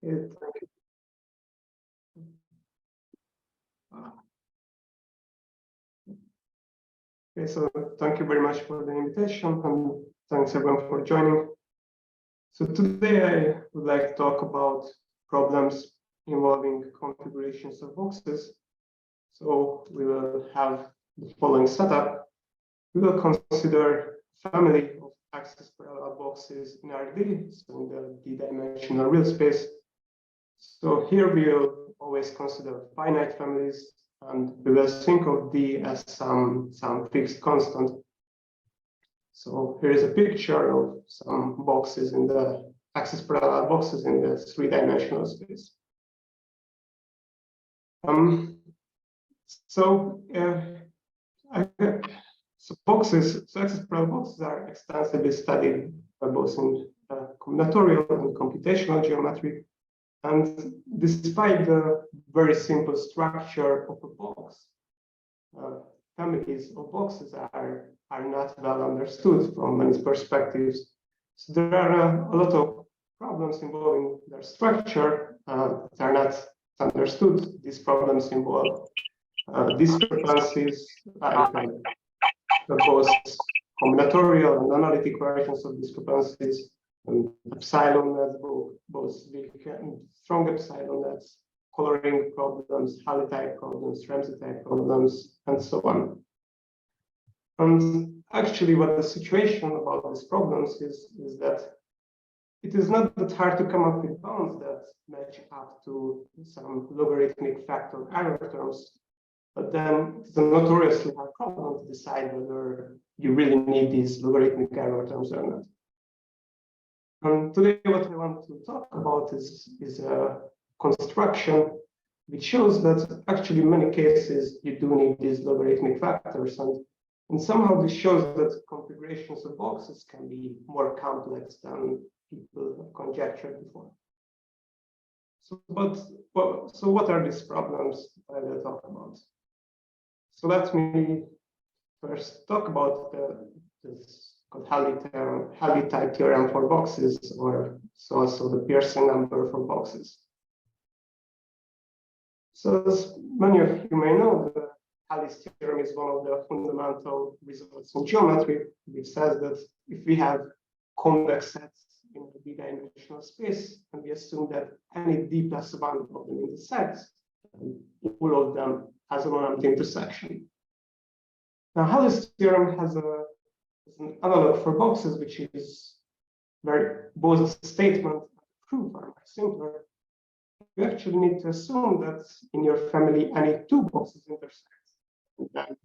Okay, thank you. Okay, so thank you very much for the invitation, and thanks everyone for joining. So today I would like to talk about problems involving configurations of boxes. So we will have the following setup. We will consider a family of axis parallel boxes in RD, so in the d-dimensional real space. So here we will always consider finite families, and we will think of D as some fixed constant. So here is a picture of some boxes in the axis parallel boxes in the three-dimensional space. So axis parallel boxes are extensively studied both in combinatorial and computational geometry. And despite the very simple structure of a box, families of boxes are not well understood from many perspectives. So there are a lot of problems involving their structure that are not understood. These problems involve discrepancies, like both combinatorial and analytic versions of discrepancies, and epsilon nets, both weak and strong epsilon nets, coloring problems, Helly type problems, Ramsey type problems, and so on. And actually, what the situation about these problems is that it is not that hard to come up with bounds that match up to some logarithmic factor error terms, but then it's a notoriously hard problem to decide whether you really need these logarithmic error terms or not. And today, what I want to talk about is a construction which shows that actually in many cases you do need these logarithmic factors, and somehow this shows that configurations of boxes can be more complex than people have conjectured before. So what are these problems I will talk about? So let me first talk about this Helly type theorem for boxes, or also the Pearson number for boxes. So as many of you may know, the Helly's theorem is one of the fundamental results in geometry, which says that if we have convex sets in a d-dimensional space, and we assume that any d plus 1 of them intersects, all of them has a one-empty intersection. Now, Helly's theorem has an analog for boxes, which is where both the statement and proof are much simpler. You actually need to assume that in your family any two boxes intersect, and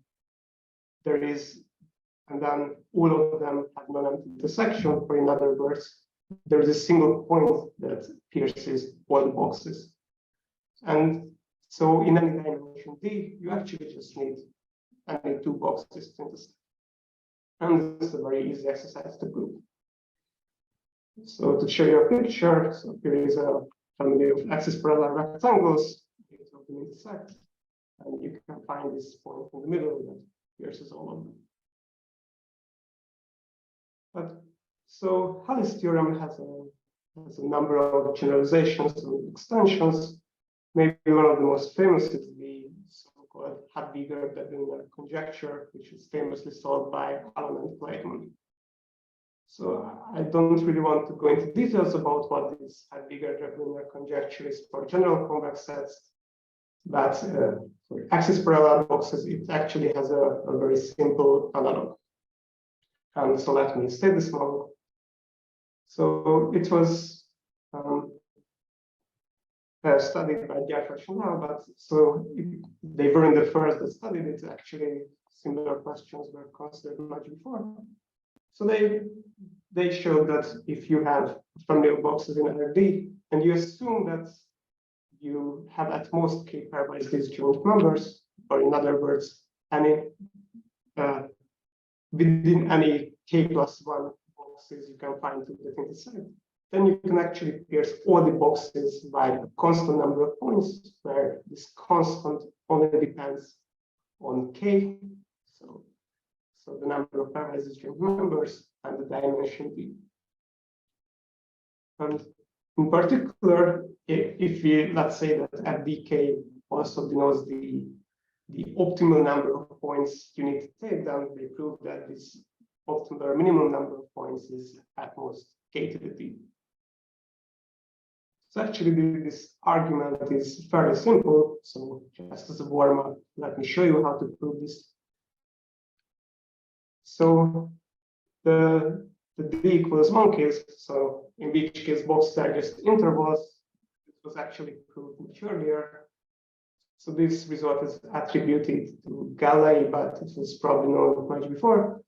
then all of them have non-empty intersection, or in other words, there is a single point that pierces all the boxes. And so in any dimension D, you actually just need any two boxes to intersect. And this is a very easy exercise to prove. So to show you a picture, so here is a family of axis parallel rectangles, eight of them intersect, and you can find this point in the middle that pierces all of them. But so Helly's theorem has a number of generalizations and extensions. Maybe one of the most famous is the so-called Hadwiger-Debrunner conjecture, which is famously solved by Allen and Clayton. So I don't really want to go into details about what this Hadwiger-Debrunner conjecture is for general convex sets, but for axis parallel boxes, it actually has a very simple analog. And so let me state this model. So it was studied by Jeffrey now, but so they weren't the first that studied it. Actually, similar questions were considered much before. So they showed that if you have a family of boxes in RD, and you assume that you have at most k pairwise disjoint members, or in other words, any within any k plus 1 boxes you can find to that intersect, then you can actually pierce all the boxes by a constant number of points, where this constant only depends on k. So the number of pairwise disjoint members and the dimension d. And In particular, if we, let's say that fdk also denotes the optimal number of points you need to take, then they prove that this optimal or minimum number of points is at most k to the d. So actually, this argument is fairly simple. So just as a warm-up, let me show you how to prove this. So the d equals 1 case, so in which case boxes are just intervals. It was actually proved much earlier. So this result is attributed to Helly, but it was probably known much before.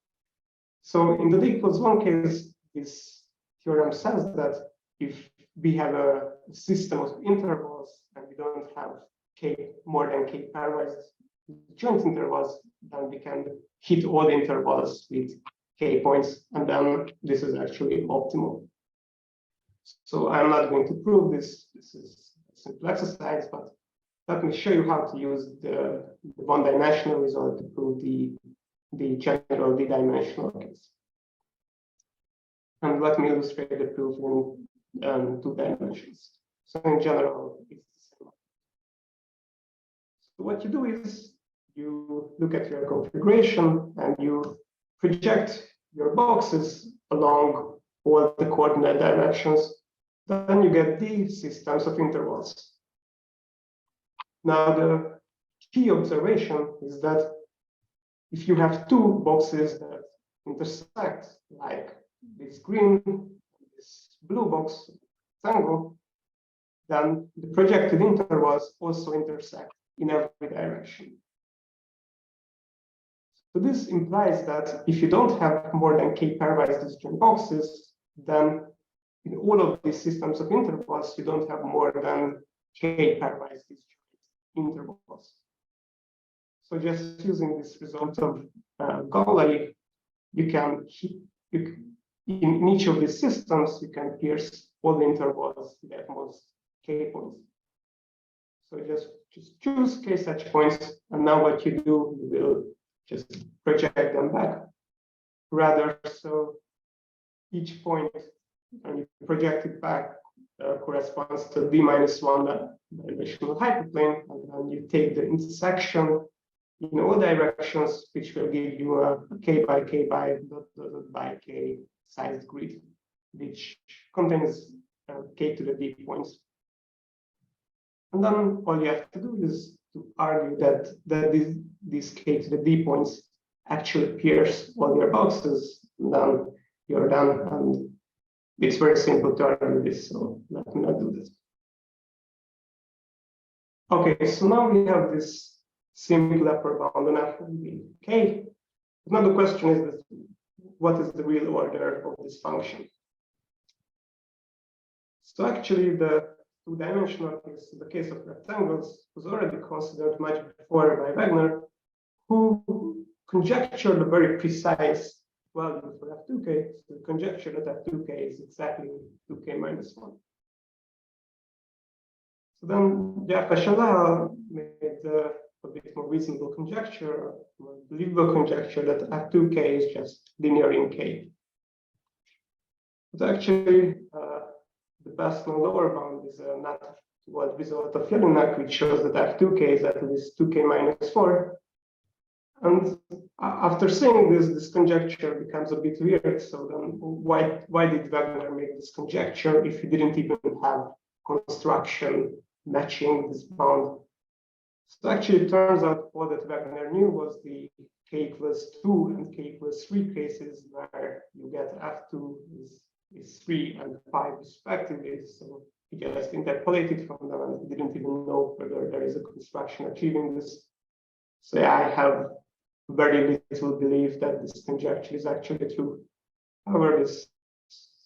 So in the d equals 1 case, this theorem says that if we have a system of intervals and we don't have k more than k pairwise joint intervals, then we can hit all the intervals with k points, and then this is actually optimal. So I'm not going to prove this. This is a simple exercise, but let me show you how to use the one-dimensional result to prove the general d-dimensional case. And let me illustrate the proof in 2 dimensions. So in general, it's the same. So what you do is you look at your configuration and you project your boxes along all the coordinate directions. Then you get these systems of intervals. Now, the key observation is that if you have 2 boxes that intersect, like this green, this blue box rectangle, then the projected intervals also intersect in every direction. So this implies that if you don't have more than k pairwise disjoint boxes, then in all of these systems of intervals, you don't have more than k pairwise disjoint intervals. So just using this result of Helly, you can in each of these systems, you can pierce all the intervals with at most k points. So just choose k such points, and now what you do, you will just project them back. Rather, so each point, when you project it back, corresponds to d-1 dimensional hyperplane, and then you take the intersection in all directions, which will give you a k by k by k sized grid, which contains k to the d points. And then all you have to do is to argue that these k to the d points actually pierce all your boxes, and then you're done. And it's very simple to argue this, so let me not do this. Okay, so now we have this simple upper bound on f of k. Now the question is, what is the real order of this function? So actually, the 2-dimensional case, the case of rectangles, was already considered much before by Wagner, who conjectured a very precise value for f2k. So the conjecture that f2k is exactly 2k minus 1. So then Jeff Echelal made a bit more reasonable conjecture, a more believable conjecture that f2k is just linear in k. But actually, the best known lower bound is a not what result of Jelinek, which shows that f2k is at least 2k minus 4. And after saying this, this conjecture becomes a bit weird. So then why did Wagner make this conjecture if he didn't even have construction matching this bound? So actually, it turns out all that Wagner knew was the k equals 2 and k equals 3 cases where you get f2 is 3 and 5 respectively. So he just interpolated from them, and he didn't even know whether there is a construction achieving this. So yeah, I have very little belief that this conjecture is actually true. However, this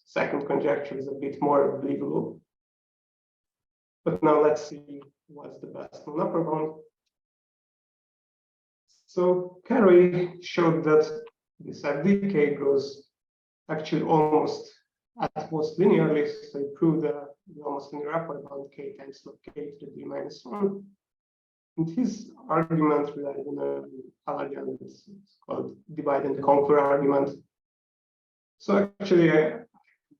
second conjecture is a bit more believable. But now let's see what's the best known upper bound. So Carey showed that this fdk grows actually almost at most linearly. So he proved the almost linear upper bound k times log k to the d minus 1. And his argument relied on a argument it's called divide and conquer argument. So actually, I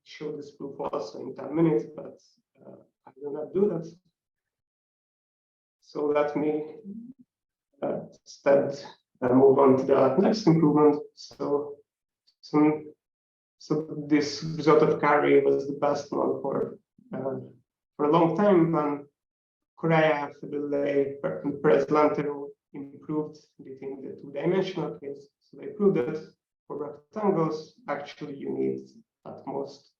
show this proof also in 10 minutes, but I will not do that. So let me instead move on to the next improvement. So this result of Curry was the best one for a long time. When Korea, after the delay, Perez-Lantero improved within the two-dimensional case. So they proved that for rectangles, actually you need at most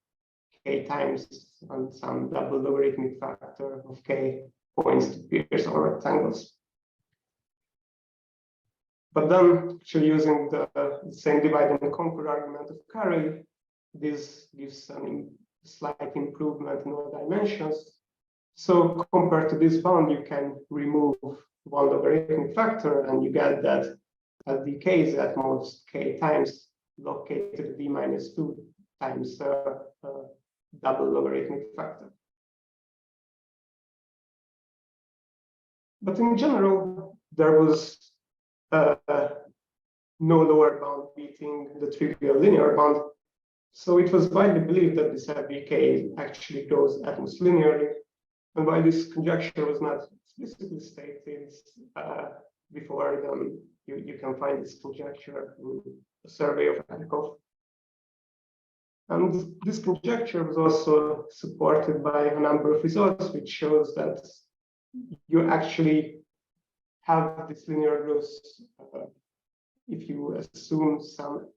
k times and some double logarithmic factor of k points to pierce all rectangles. But then, actually using the same divide and conquer argument of Curry, this gives a slight improvement in all dimensions. So compared to this bound, you can remove one logarithmic factor, and you get that as the k is at most k times log k to the d minus 2 times double logarithmic factor. But in general, there was no lower bound beating the trivial linear bound. So it was widely believed that this FBK actually grows at most linearly. And while this conjecture was not explicitly stated before, then you can find this conjecture in a survey of Hadwiger. And this conjecture was also supported by a number of results, which shows that you actually have this linear growth if you assume some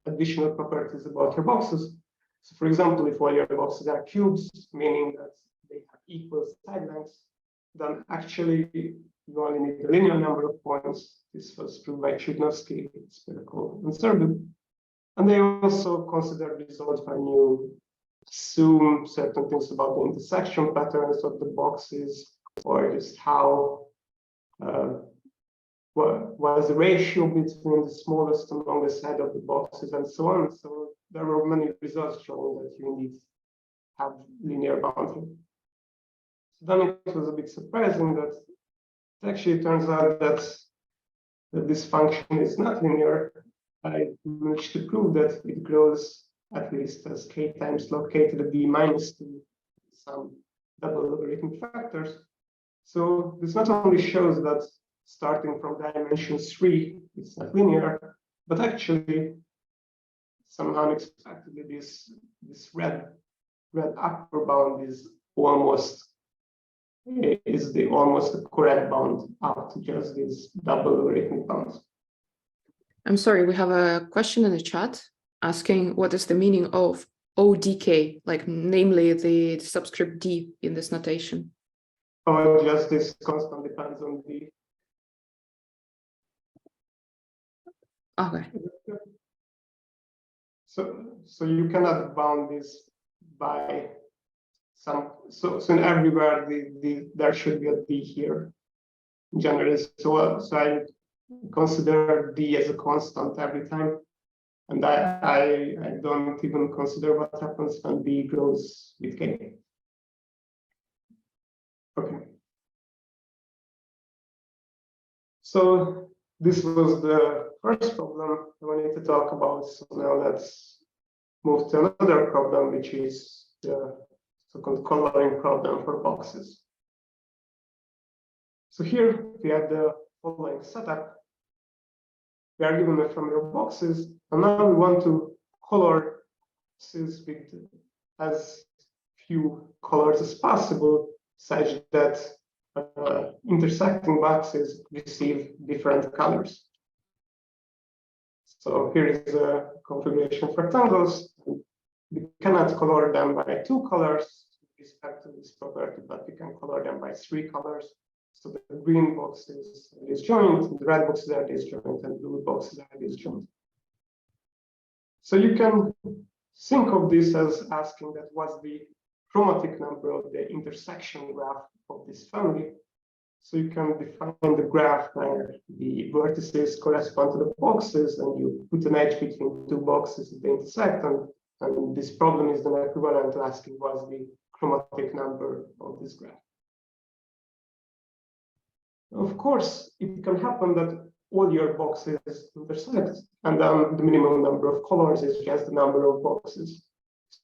additional properties about your boxes. So for example, if all your boxes are cubes, meaning that they have equal side lengths, then actually you only need a linear number of points. This was proved by Chudnovsky, spherical and Serbu. And they also considered results when you assume certain things about the intersection patterns of the boxes, or just how what is the ratio between the smallest and longest side of the boxes, and so on. So there were many results showing that you need to have linear boundary. So then it was a bit surprising that it actually turns out that this function is not linear. I managed to prove that it grows at least as k times log k to the d minus 2 some double logarithmic factors. So this not only shows that starting from dimension 3, it's not linear, but actually somehow unexpectedly this red upper bound is almost the correct bound out to just these double logarithmic bounds. I'm sorry, we have a question in the chat asking what is the meaning of ODK, like namely the subscript D in this notation. Oh, just this constant depends on D. Okay. So you cannot bound this by some. So in everywhere there should be a D here. Generally, so I consider D as a constant every time, and I don't even consider what happens when D grows with K. Okay. So this was the first problem I wanted to talk about. So now let's move to another problem, which is the so-called coloring problem for boxes. So here we have the following setup. We are given ephemeral boxes, and now we want to color boxes with as few colors as possible, such that intersecting boxes receive different colors. So here is a configuration for rectangles. We cannot color them by 2 colors with respect to this property, but we can color them by 3 colors. So the green boxes are disjoint, the red boxes are disjoint, and blue boxes are disjoint. So you can think of this as asking that what's the chromatic number of the intersection graph of this family. So you can define the graph where the vertices correspond to the boxes, and you put an edge between 2 boxes that they intersect, and this problem is then equivalent to asking what's the chromatic number of this graph. Of course, it can happen that all your boxes intersect, and then the minimum number of colors is just the number of boxes.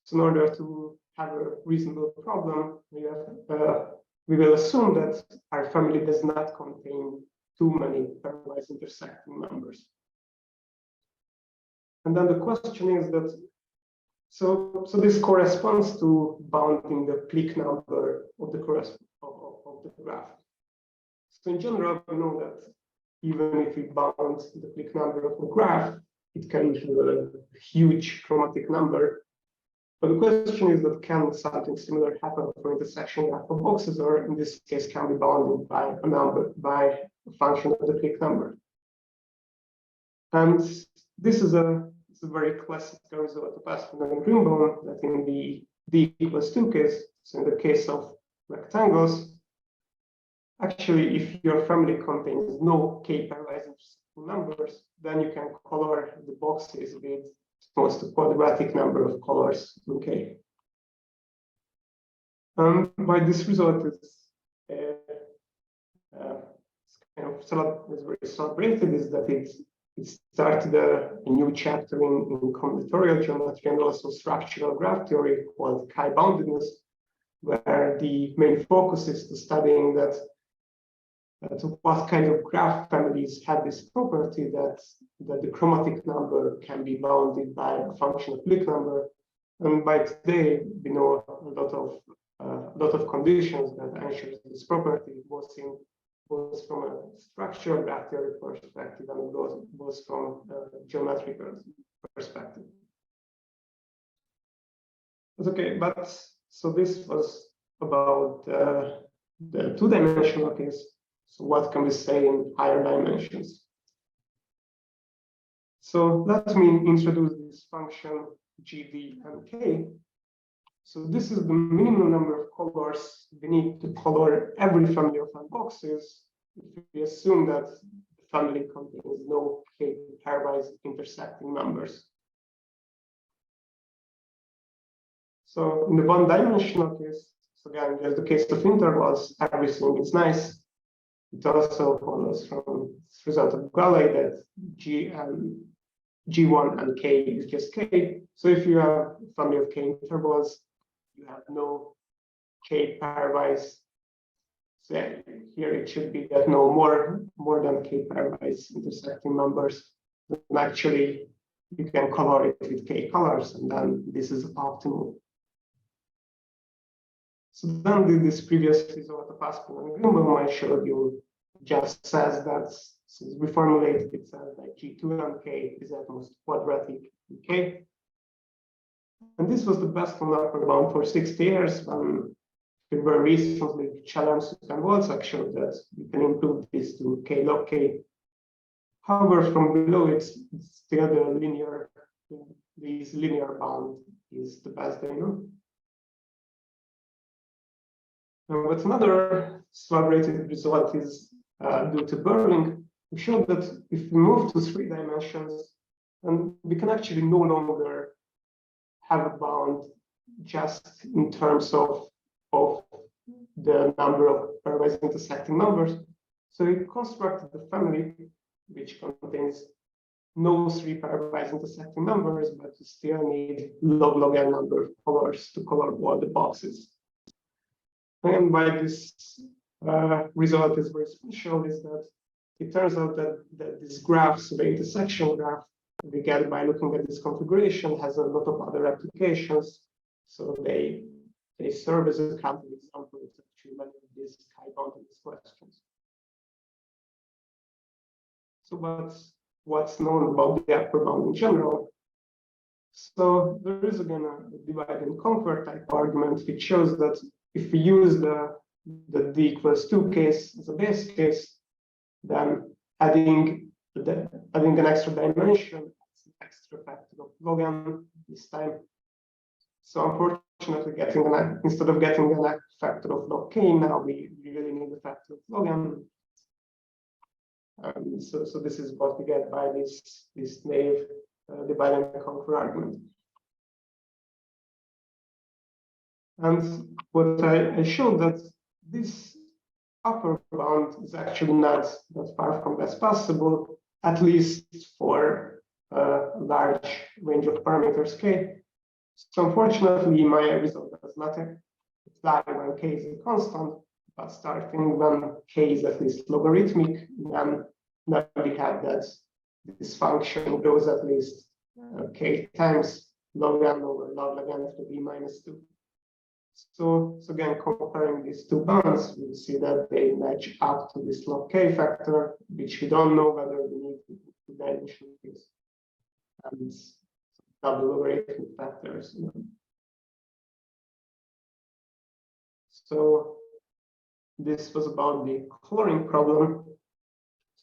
So in order to have a reasonable problem, we will assume that our family does not contain too many pairwise intersecting numbers. And then the question is that, so this corresponds to bounding the clique number of the graph. So in general, we know that even if we bound the clique number of the graph, it can have a huge chromatic number. But the question is that can something similar happen for intersection graph of boxes, or in this case, can be bounded by a number, by a function of the clique number? And this is a very classical result of István and Greenbaum, that in the d=2 case, so in the case of rectangles, actually, if your family contains no k pairwise intersecting numbers, then you can color the boxes with almost a quadratic number of colors in K. Why this result is very celebrated is that it started a new chapter in combinatorial geometry and also structural graph theory called chi-boundedness, where the main focus is to studying that to what kind of graph families have this property that the chromatic number can be bounded by a function of clique number. And by today, we know a lot of conditions that ensure this property, both from a structural graph theory perspective and both from a geometrical perspective. Okay, but so this was about the two-dimensional case. So what can we say in higher dimensions? So let me introduce this function GD and K. So this is the minimum number of colors we need to color every family of boxes if we assume that the family contains no K pairwise intersecting numbers. So in the one-dimensional case, so again, there's the case of intervals, everything is nice. It also follows from this result of Galilei that G1 and K is just K. So if you have a family of K intervals, you have no K pairwise. So here it should be that no more than K pairwise intersecting numbers. And actually, you can color it with K colors, and then this is optimal. So then this previous result of István and Greenbaum I showed you just says that, since we formulated it, says that G2 and K is at most quadratic in K. And this was the best known upper bound for 60 years, when there were recently challenges and Wolczak showed that you can improve this to K log K. However, from below it's still the linear, this linear bound is the best they know. And what's another celebrated result is due to Berling. We showed that if we move to 3 dimensions, and we can actually no longer have a bound just in terms of the number of pairwise intersecting numbers. So we constructed the family which contains no 3 pairwise intersecting numbers, but you still need log n number of colors to color all the boxes. And why this result is very special is that it turns out that this graph, so the intersection graph we get by looking at this configuration, has a lot of other applications. So they serve as a counter example to actually many of these chi-boundedness questions. So what's known about the upper bound in general? So there is again a divide and conquer type argument which shows that if we use the d=2 case as a base case, then adding an extra dimension, extra factor of log n this time. So unfortunately, instead of getting an factor of log k, now we really need a factor of log n. So this is what we get by this naive divide and conquer argument. And what I showed that this upper bound is actually not that far from best possible, at least for a large range of parameters k. So unfortunately, my result does not apply when k is a constant, but starting when k is at least logarithmic, then we have that this function grows at least k times log n over log n to the b minus 2. So again, comparing these two bounds, we see that they match up to this log k factor, which we don't know whether we need to put the initial case and double logarithmic factors. So this was about the coloring problem.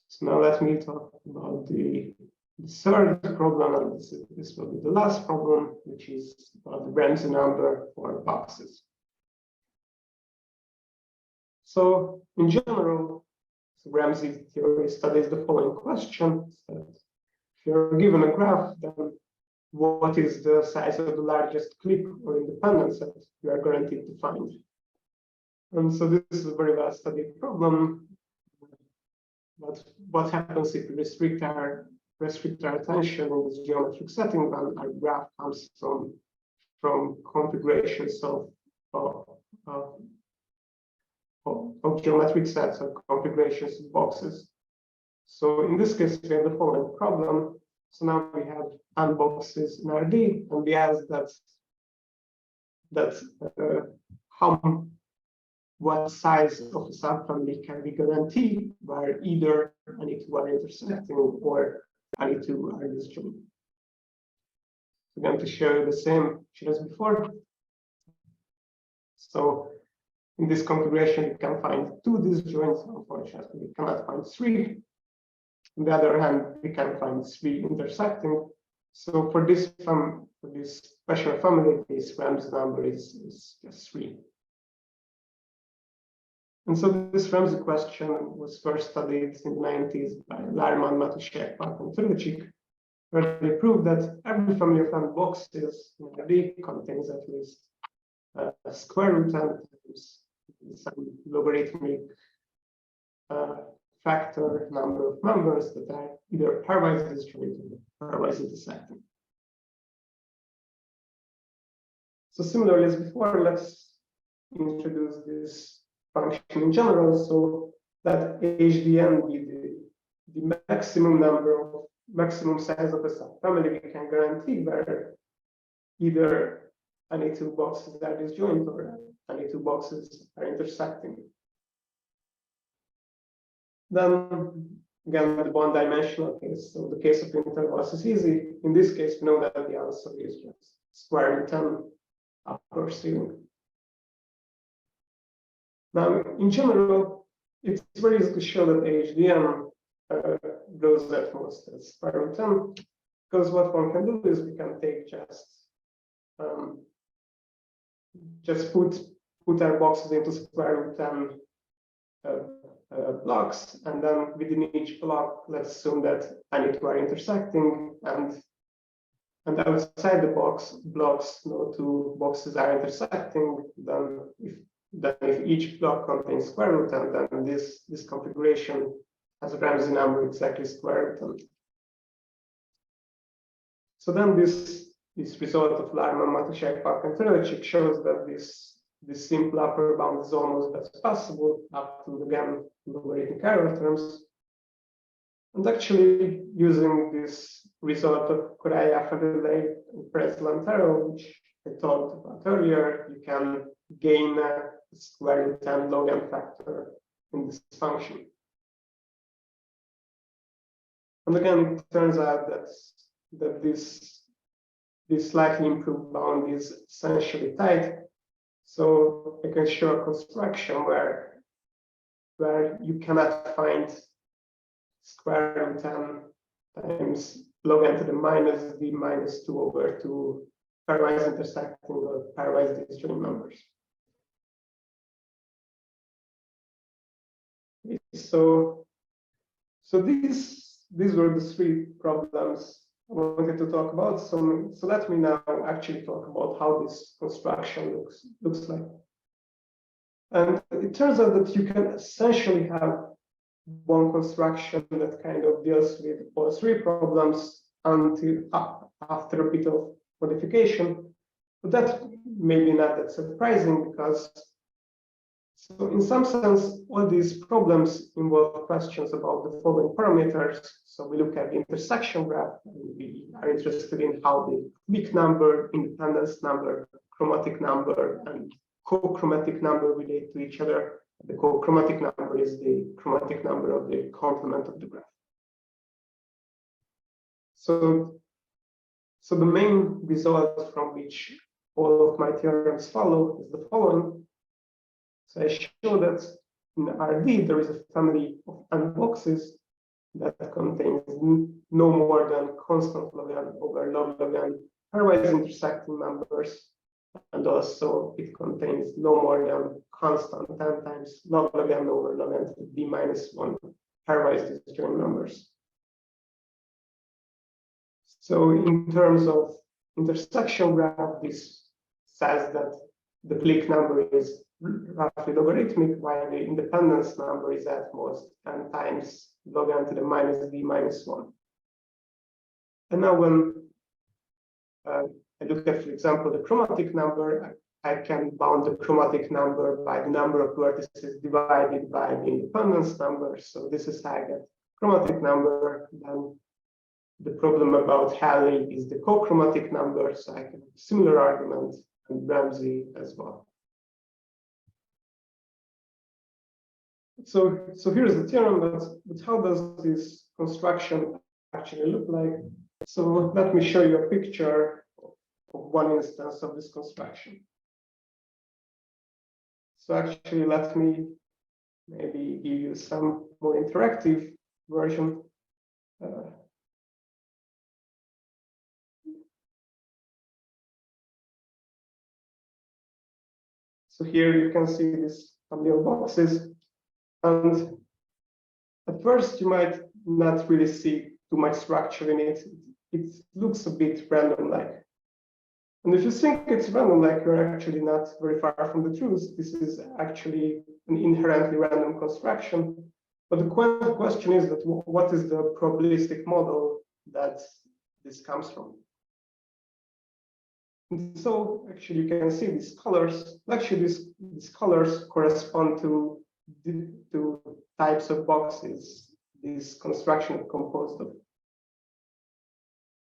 So now let me talk about the third problem, and this will be the last problem, which is about the Ramsey number for boxes. So in general, Ramsey theory studies the following question: that if you're given a graph, then what is the size of the largest clique or independent set you are guaranteed to find? And so this is a very well-studied problem. But what happens if we restrict our attention in this geometric setting when our graph comes from configurations of geometric sets or configurations of boxes? So in this case, we have the following problem. So now we have n boxes in RD, and we ask what size of a subfamily can we guarantee where either any two are intersecting or any two are disjoint. I'm going to show you the same as before. So in this configuration, you can find two disjoints. Unfortunately, we cannot find three. On the other hand, we can find three intersecting. So for this special family, this Ramsey number is just 3. And so this Ramsey question was first studied in the 90s by Larman, Matuszek, Park, and Trylczyk, where they proved that every family of n boxes in RD contains at least a square root n times some logarithmic factor number of members that are either pairwise disjoint or pairwise intersecting. So similarly as before, let's introduce this function in general, so that HDN be the maximum size of a subfamily we can guarantee where either any two boxes are disjoint or any two boxes are intersecting. Then again, the one-dimensional case. So the case of intervals is easy. In this case, we know that the answer is just square root 10 upper ceiling. Now, in general, it's very easy to show that HDN grows at most as square root 10, because what one can do is we can take just put our boxes into square root 10 blocks, and then within each block, let's assume that any two are intersecting, and outside the blocks, no two boxes are intersecting. Then if each block contains square root 10, then this configuration has a Ramsey number exactly square root 10. So then this result of Larman, Matuszek, Park, and Trylczyk shows that this simple upper bound is almost best possible up to, again, logarithmic error terms. And actually, using this result of Correa, Fadele, and Presel-Antero, which I talked about earlier, you can gain a square root 10 log n factor in this function. And again, it turns out that this slightly improved bound is essentially tight. So I can show a construction where you cannot find square root 10 times log n to the minus d minus 2 over 2 pairwise intersecting or pairwise disjoint numbers. So these were the 3 problems I wanted to talk about. So let me now actually talk about how this construction looks like. And it turns out that you can essentially have one construction that kind of deals with all 3 problems until after a bit of modification. But that may be not that surprising because, so in some sense, all these problems involve questions about the following parameters. So we look at the intersection graph, and we are interested in how the weak number, independence number, chromatic number, and co-chromatic number relate to each other. The co-chromatic number is the chromatic number of the complement of the graph. So the main result from which all of my theorems follow is the following. So I show that in RD there is a family of n boxes that contains no more than constant log n over log n pairwise intersecting numbers, and also it contains no more than constant 10 times log n over log n to the d minus 1 pairwise disjoint numbers. So in terms of intersection graph, this says that the clique number is roughly logarithmic, while the independence number is at most 10 times log n to the minus d minus 1. And now when I look at, for example, the chromatic number, I can bound the chromatic number by the number of vertices divided by the independence number. So this is how I get chromatic number. Then the problem about Helly is the co-chromatic number, so I can have a similar argument, and Ramsey as well. So here's the theorem, but how does this construction actually look like? So let me show you a picture of one instance of this construction. So actually, let me maybe give you some more interactive version. So here you can see these familiar boxes. And at first, you might not really see too much structure in it. It looks a bit random-like. And if you think it's random-like, you're actually not very far from the truth. This is actually an inherently random construction. But the question is that what is the probabilistic model that this comes from? And so actually you can see these colors. Actually, these colors correspond to types of boxes this construction is composed of.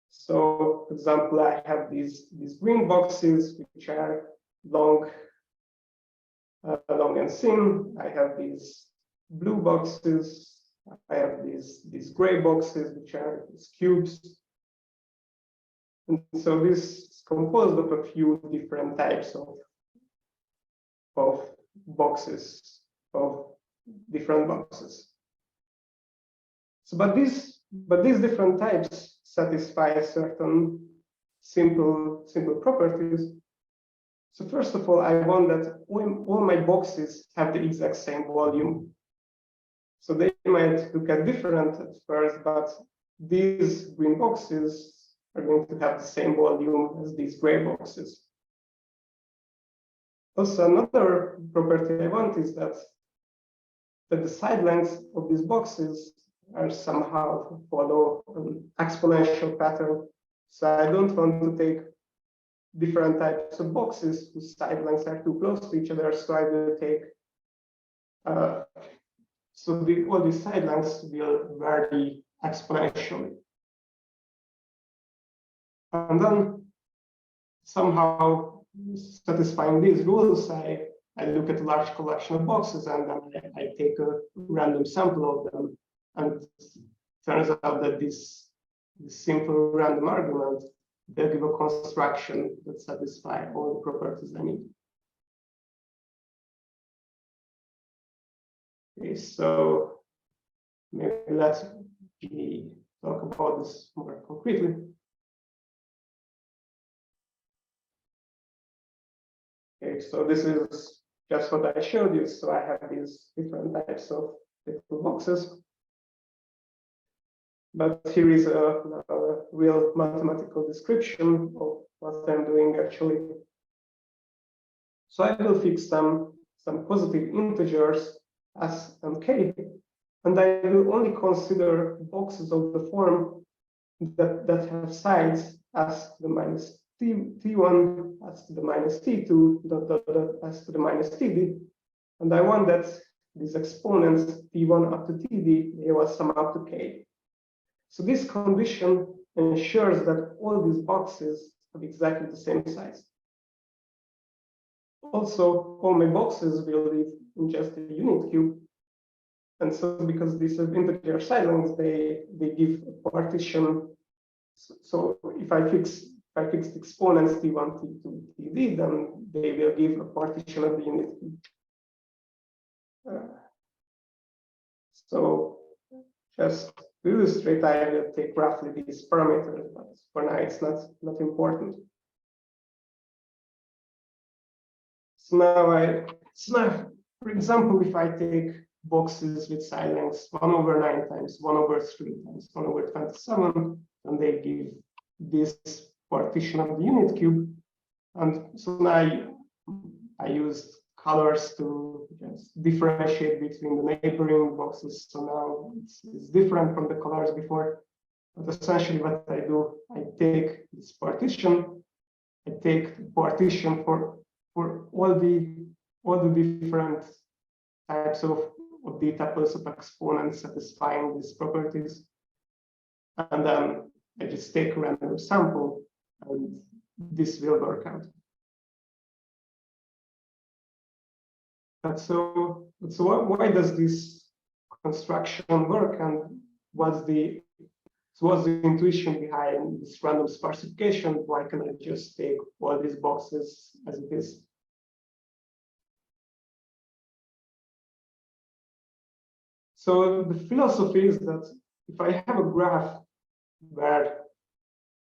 So, for example, I have these green boxes which are long and thin. I have these blue boxes. I have these gray boxes which are cubes. And so this is composed of a few different types of boxes, of different boxes. So, but these different types satisfy certain simple properties. So first of all, I want that all my boxes have the exact same volume. So they might look at different at first, but these green boxes are going to have the same volume as these gray boxes. Also, another property I want is that the side lengths of these boxes are somehow follow an exponential pattern. So I don't want to take different types of boxes whose side lengths are too close to each other. So I will take, all these side lengths will vary exponentially. And then somehow satisfying these rules, I look at a large collection of boxes and then I take a random sample of them. And it turns out that this simple random argument will give a construction that satisfies all the properties I need. Okay, so maybe let's talk about this more concretely. Okay, so this is just what I showed you. So I have these different types of little boxes. But here is a real mathematical description of what I'm doing actually. So I will fix some positive integers s and k, and I will only consider boxes of the form that have sides s to the minus t1 s to the minus t2 dot dot dot s to the minus td, and I want that these exponents t1 up to td, they will sum up to k. So this condition ensures that all these boxes have exactly the same size. Also, all my boxes will live in just a unit cube. And so because these have integer side lengths, they give a partition. So if I fix the exponents t1, t2, td, then they will give a partition of the unit cube. So just to illustrate, I will take roughly these parameters, but for now it's not important. So now, for example, if I take boxes with side lengths 1/9 times 1/3 times 1/27, and they give this partition of the unit cube. And so now I used colors to just differentiate between the neighboring boxes. So now it's different from the colors before. But essentially what I do, I take this partition, I take the partition for all the different types of d tuples of exponents satisfying these properties. And then I just take a random sample, and this will work out. So why does this construction work, and what's the intuition behind this random sparsification? Why can I just take all these boxes as it is? So the philosophy is that if I have a graph where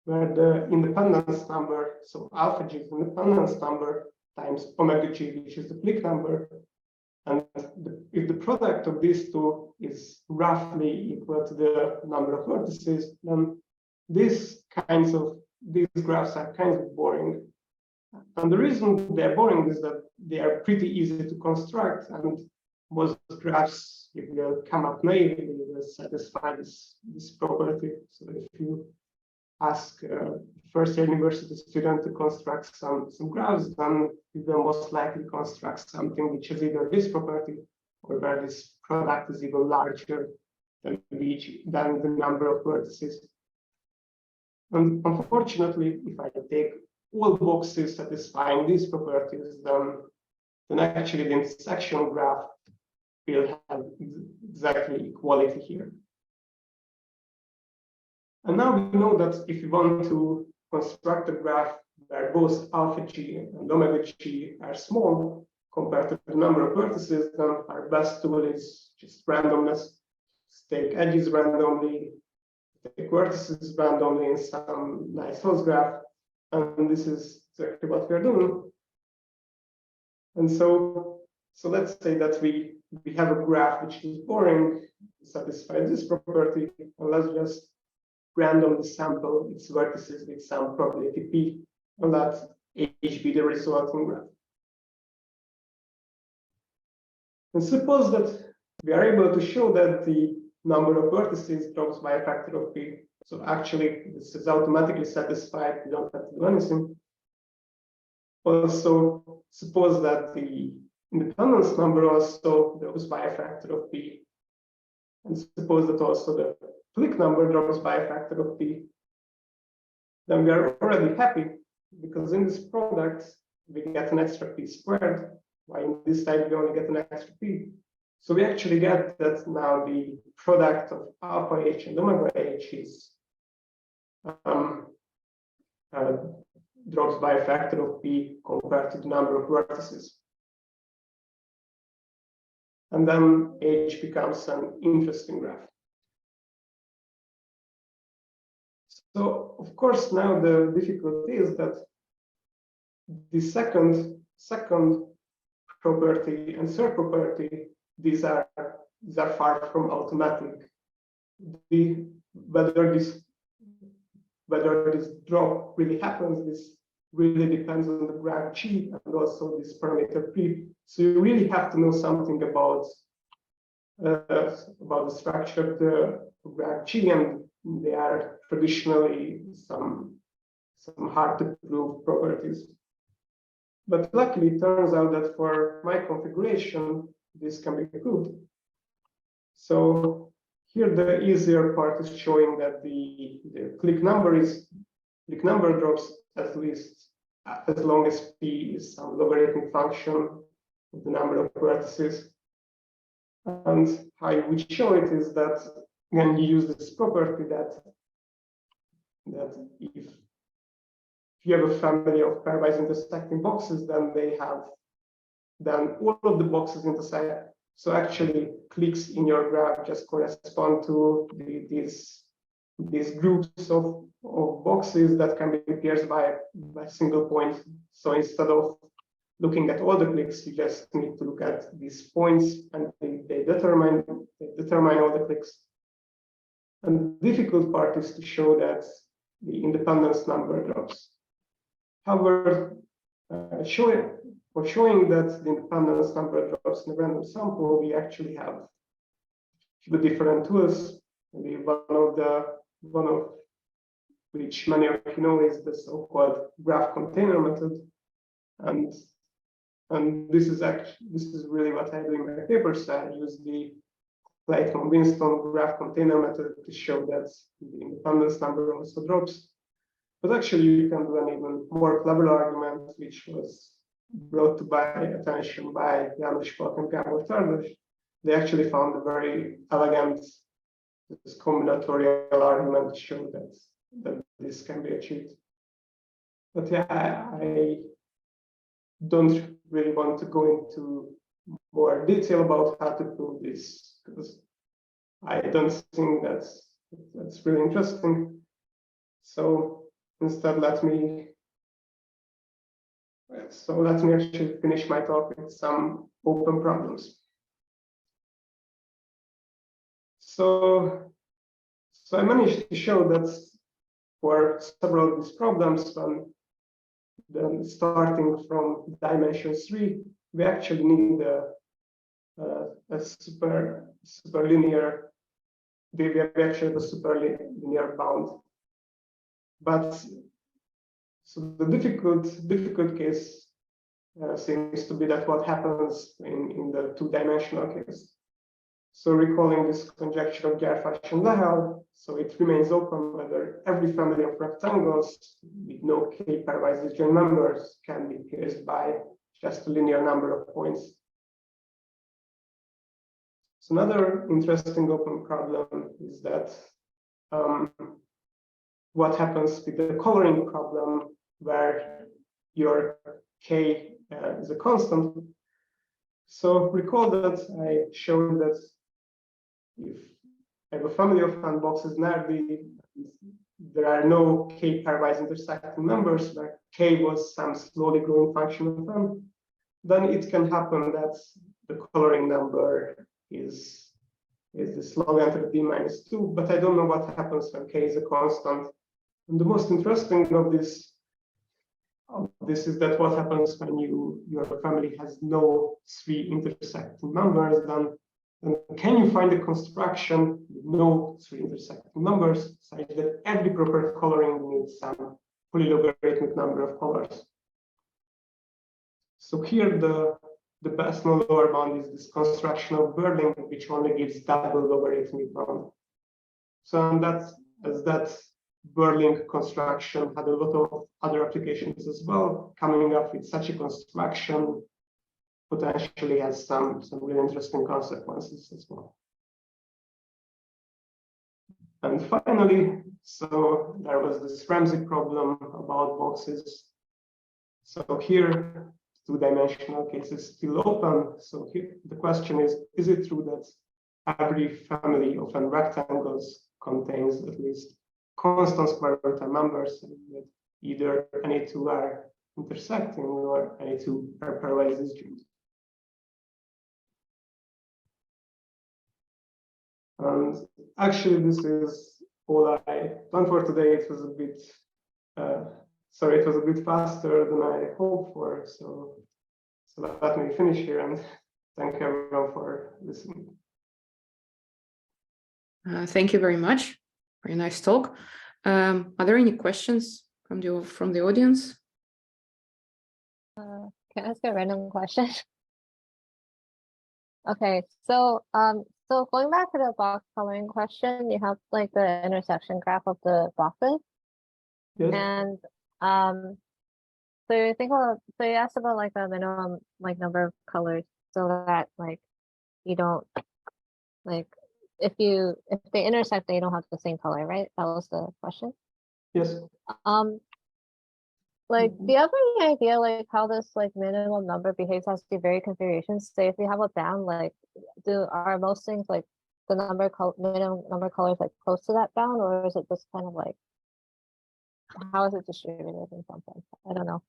the independence number, so alpha g is the independence number times omega g, which is the clique number, and if the product of these two is roughly equal to the number of vertices, then these graphs are kind of boring. And the reason they're boring is that they are pretty easy to construct, and most graphs, if will come up naively, will satisfy this property. So if you ask a first-year university student to construct some graphs, then you will most likely construct something which is either this property or where this product is even larger than the number of vertices. And unfortunately, if I take all boxes satisfying these properties, then actually the intersection graph will have exactly equality here. And now we know that if you want to construct a graph where both alpha g and omega g are small compared to the number of vertices, then our best tool is just randomness. Just take edges randomly, take vertices randomly in some nice host graph, and this is exactly what we are doing. And so let's say that we have a graph which is boring, satisfies this property, and let's just randomly sample its vertices with some probability p, and let h be the resulting graph. And suppose that we are able to show that the number of vertices drops by a factor of p. So actually, this is automatically satisfied. We don't have to do anything. Also, suppose that the independence number also drops by a factor of p. And suppose that also the clique number drops by a factor of p. Then we are already happy, because in this product, we get an extra p squared, while in this side, we only get an extra p. So we actually get that now the product of alpha h and omega h is drops by a factor of p compared to the number of vertices. And then h becomes an interesting graph. So, of course, now the difficulty is that the second property and third property, these are far from automatic. Whether this drop really happens, this really depends on the graph G and also this parameter P. So you really have to know something about the structure of the graph G, and they are traditionally some some hard to prove properties. But luckily, it turns out that for my configuration, this can be proved. So here the easier part is showing that the click number drops at least as long as p is some logarithmic function of the number of vertices. And how you would show it is that when you use this property that if you have a family of pairwise intersecting boxes, then all of the boxes intersect. So actually, clicks in your graph just correspond to these groups of boxes that can be pierced by a single point. So instead of looking at all the clicks, you just need to look at these points, and they determine all the clicks. And the difficult part is to show that the independence number drops. However, for showing that the independence number drops in a random sample, we actually have the different tools. Maybe one of which many of you know is the so-called graph container method, and this is really what I do in my papers. I use the Clayton-Winston graph container method to show that the independence number also drops. But actually, you can do an even more clever argument, which was brought to my attention by János Falk and Gábor Tardos. They actually found a very elegant combinatorial argument to show that this can be achieved. But yeah, I don't really want to go into more detail about how to prove this, because I don't think that's really interesting. So instead, let me actually finish my talk with some open problems. So I managed to show that for several of these problems, then starting from dimension 3, we actually need a super linear. We actually have a super linear bound. But so the difficult case seems to be that what happens in the two-dimensional case. So recalling this conjecture of Gyarfás and Lehel, so it remains open whether every family of rectangles with no k pairwise disjoint members can be pierced by just a linear number of points. So another interesting open problem is that what happens with the coloring problem where your k is a constant. So recall that I showed that if I have a family of n boxes Nardi, there are no k pairwise intersecting numbers where k was some slowly growing function of n, then it can happen that the coloring number is this log n to the d minus 2, but I don't know what happens when k is a constant. And the most interesting of this is that what happens when your family has no 3 intersecting numbers, then can you find a construction with no 3 intersecting numbers such that every proper coloring needs some fully logarithmic number of colors? So here the best known lower bound is this construction of Berling, which only gives double logarithmic bound. So that Berling construction had a lot of other applications as well. Coming up with such a construction potentially has some really interesting consequences as well. And finally, so there was this Ramsey problem about boxes. So here, two-dimensional case is still open. So here the question is it true that every family of n rectangles contains at least constant square root n numbers, that either any two are intersecting or any two are pairwise disjoint? And actually, this is all I done for today. It was a bit, sorry, it was a bit faster than I hoped for. So let me finish here and thank everyone for listening. Thank you very much. Very nice talk. Are there any questions from the audience? Can I ask a random question? Okay, so going back to the box coloring question, you have like the intersection graph of the boxes, Yes. and so you asked about like a minimum like number of colors, so that like you don't like if they intersect, they don't have the same color, right? That was the question. Yes. Like, do you have any idea like how this like minimum number behaves as the varied configurations? Say if you have a bound, like are most things like the minimum number of colors like close to that bound, or is it just kind of like how is it distributed in some sense? I don't know.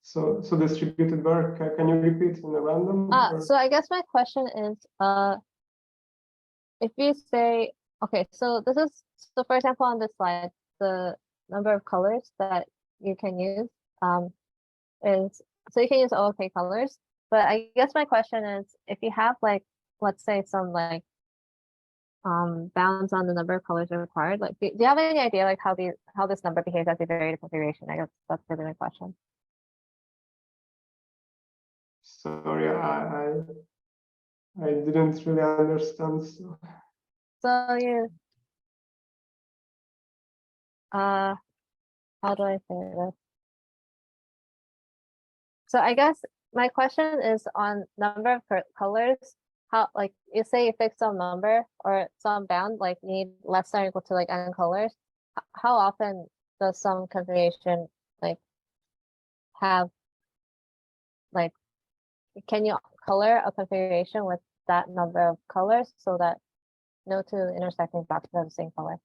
So distributed where? Can you repeat in a random? So I guess my question is, if you say, okay, so for example on this slide, the number of colors that you can use is, so you can use OK colors, but I guess my question is, if you have like, let's say some like bounds on the number of colors required, like do you have any idea like how this number behaves as a varied configuration? I guess that's really my question. Sorry, I didn't really understand. So you how do I say this? So I guess my question is on number of colors. How, like, you say you fix some number or some bound, like you need less than or equal to like n colors. How often does some configuration like have like, can you color a configuration with that number of colors so that no two intersecting boxes have the same color?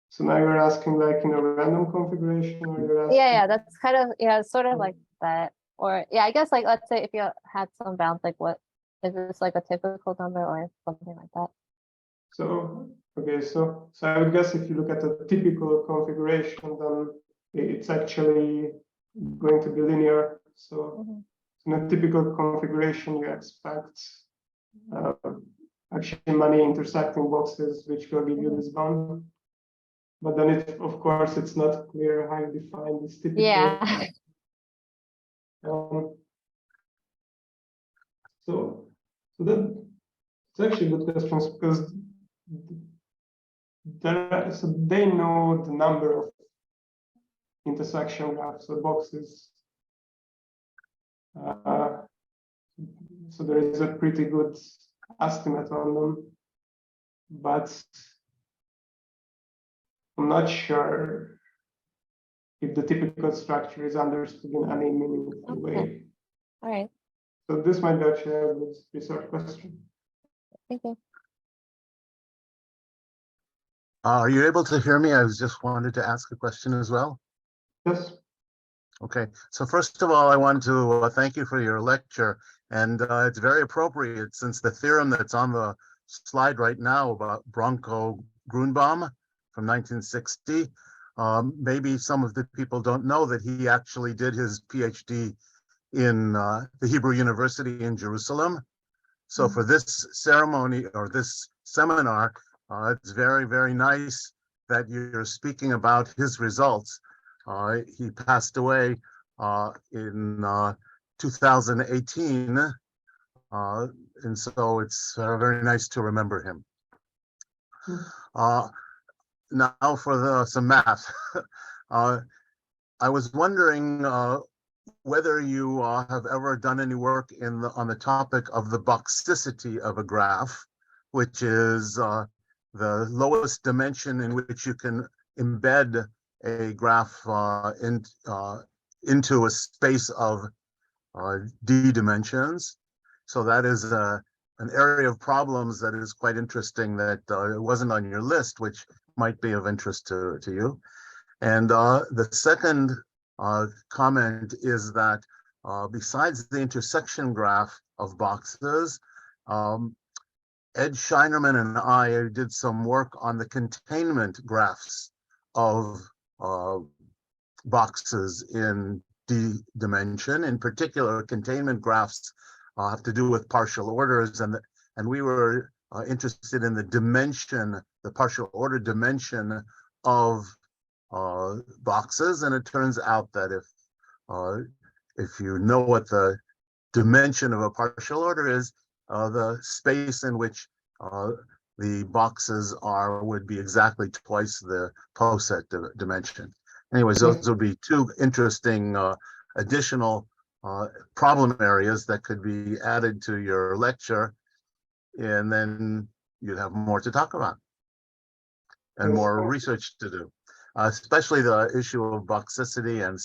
So now you're asking like in a random configuration, or you're asking? Yeah, that's kind of, yeah, sort of like that. Or yeah, I guess like, let's say if you had some bounds, like what is this like a typical number or something like that? So okay, so I would guess if you look at a typical configuration, then it's actually going to be linear. So in a typical configuration, you expect actually many intersecting boxes, which will give you this bound. But then of course, it's not clear how you define this typical. Yeah. So that it's actually good questions, because so they know the number of intersection graphs or boxes. So there is a pretty good estimate on them, but I'm not sure if the typical structure is understood in any meaningful way. All right. So this might be actually a good research question. Thank you. Are you able to hear me? I just wanted to ask a question as well. Yes. Okay, so first of all, I want to thank you for your lecture, and it's very appropriate since the theorem that's on the slide right now about Bronco-Grunbaum from 1960, maybe some of the people don't know that he actually did his PhD in the Hebrew University in Jerusalem. So for this ceremony or this seminar, it's very, very nice that you're speaking about his results. He passed away in 2018, and so it's very nice to remember him. Now for some math. I was wondering whether you have ever done any work on the topic of the boxicity of a graph, which is the lowest dimension in which you can embed a graph into a space of d dimensions. So that is an area of problems that is quite interesting that wasn't on your list, which might be of interest to you. And the second comment is that besides the intersection graph of boxes, Ed Scheinerman and I did some work on the containment graphs of boxes in d dimension. In particular, containment graphs have to do with partial orders, and and we were interested in the dimension, the partial order dimension of boxes. And it turns out that if you know what the dimension of a partial order is, the space in which the boxes are would be exactly twice the poset dimension. Anyways, those would be two interesting additional problem areas that could be added to your lecture, and then you'd have more to talk about and more research to do, especially the issue of boxicity and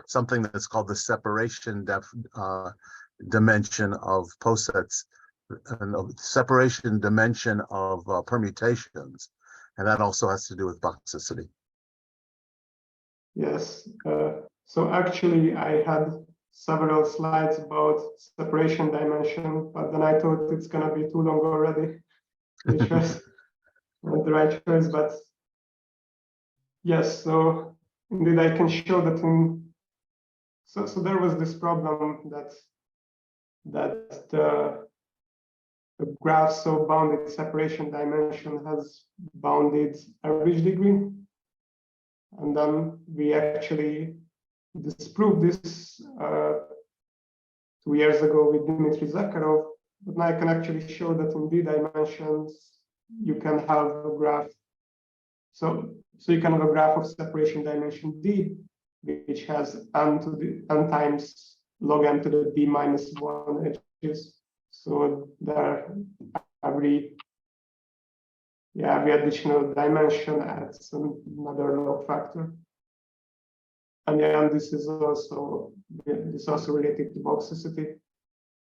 something that's called the separation dimension of posets, and the separation dimension of permutations, and that also has to do with boxicity. Yes, so actually I had several slides about separation dimension, but then I thought it's gonna be too long already, which was not the right choice. But yes, so indeed I can show that so there was this problem that the graph so bounded separation dimension has bounded average degree. And then we actually disproved this 2 years ago with Dmitry Zakharov. But now I can actually show that in D dimensions, you can have a graph. So you can have a graph of separation dimension D, which has n times log n to the D minus 1 edges. So there every additional dimension adds another log factor. And this is also related to boxicity.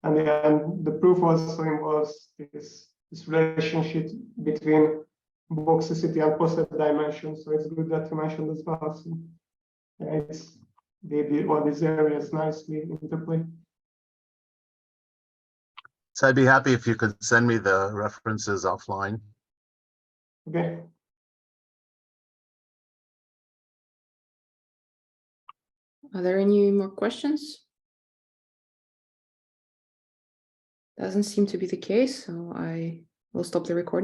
And then the proof also involves this relationship between boxicity and poset dimension. So it's good that you mentioned as well. So, it's all these areas nicely interplay. So I'd be happy if you could send me the references offline. Okay. Are there any more questions? Doesn't seem to be the case, so I will stop the recording.